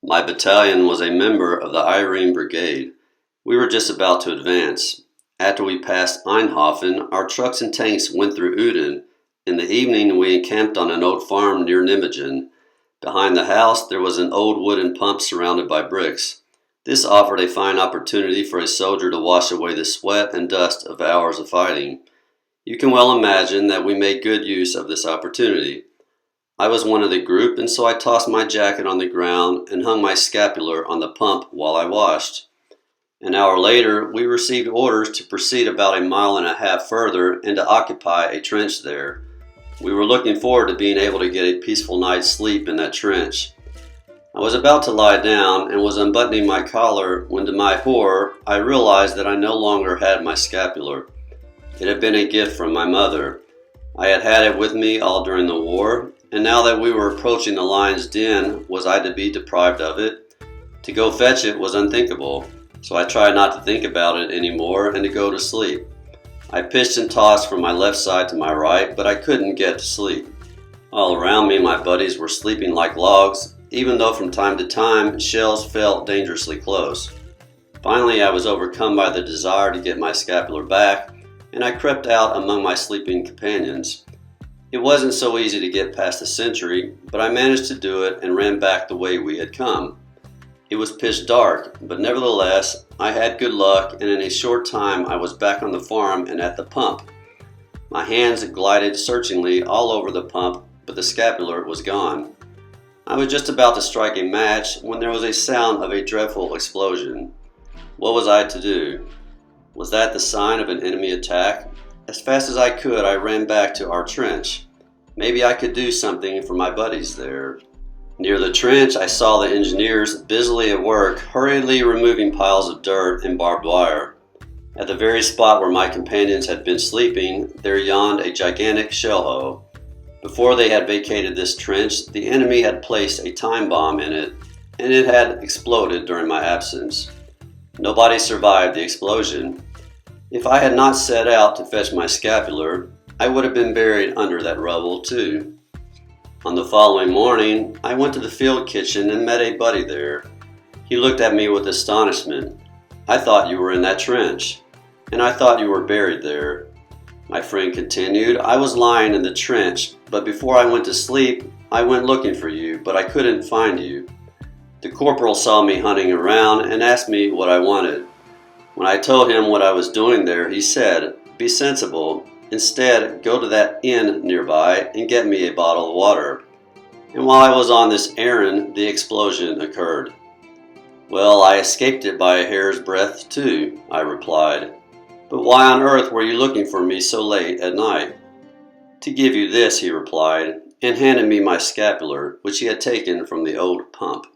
My battalion was a member of the Irene Brigade. We were just about to advance. After we passed Eindhoven, our trucks and tanks went through Uden. In the evening, we encamped on an old farm near Nijmegen. Behind the house, there was an old wooden pump surrounded by bricks. This offered a fine opportunity for a soldier to wash away the sweat and dust of hours of fighting. You can well imagine that we made good use of this opportunity. I was one of the group, and so I tossed my jacket on the ground and hung my scapular on the pump while I washed. An hour later, we received orders to proceed about 1.5 miles further and to occupy a trench there. We were looking forward to being able to get a peaceful night's sleep in that trench. I was about to lie down and was unbuttoning my collar when, to my horror, I realized that I no longer had my scapular. It had been a gift from my mother. I had had it with me all during the war, and now that we were approaching the lion's den, was I to be deprived of it? To go fetch it was unthinkable, so I tried not to think about it anymore and to go to sleep. I pitched and tossed from my left side to my right, but I couldn't get to sleep. All around me, my buddies were sleeping like logs, even though from time to time shells felt dangerously close. Finally, I was overcome by the desire to get my scapular back, and I crept out among my sleeping companions. It wasn't so easy to get past the sentry, but I managed to do it and ran back the way we had come. It was pitch dark, but nevertheless, I had good luck, and in a short time I was back on the farm and at the pump. My hands glided searchingly all over the pump, but the scapular was gone. I was just about to strike a match when there was a sound of a dreadful explosion. What was I to do? Was that the sign of an enemy attack? As fast as I could, I ran back to our trench. Maybe I could do something for my buddies there. Near the trench, I saw the engineers busily at work, hurriedly removing piles of dirt and barbed wire. At the very spot where my companions had been sleeping, there yawned a gigantic shell hole. Before they had vacated this trench, the enemy had placed a time bomb in it, and it had exploded during my absence. Nobody survived the explosion. If I had not set out to fetch my scapular, I would have been buried under that rubble too. On the following morning, I went to the field kitchen and met a buddy there. He looked at me with astonishment. "I thought you were in that trench, and I thought you were buried there." My friend continued, "I was lying in the trench, but before I went to sleep, I went looking for you, but I couldn't find you. The corporal saw me hunting around and asked me what I wanted. When I told him what I was doing there, he said, 'Be sensible. Instead, go to that inn nearby and get me a bottle of water.' And while I was on this errand, the explosion occurred." "Well, I escaped it by a hair's breadth too," I replied. "But why on earth were you looking for me so late at night?" "To give you this," he replied, and handed me my scapular, which he had taken from the old pump.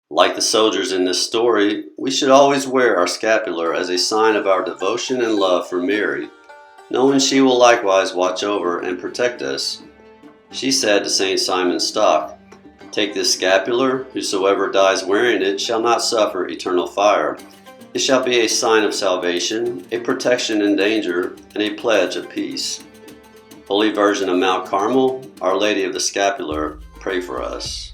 Like the soldiers in this story, we should always wear our scapular as a sign of our devotion and love for Mary, knowing she will likewise watch over and protect us. She said to St. Simon Stock, "Take this scapular, whosoever dies wearing it shall not suffer eternal fire. It shall be a sign of salvation, a protection in danger, and a pledge of peace." Holy Virgin of Mount Carmel, Our Lady of the Scapular, pray for us.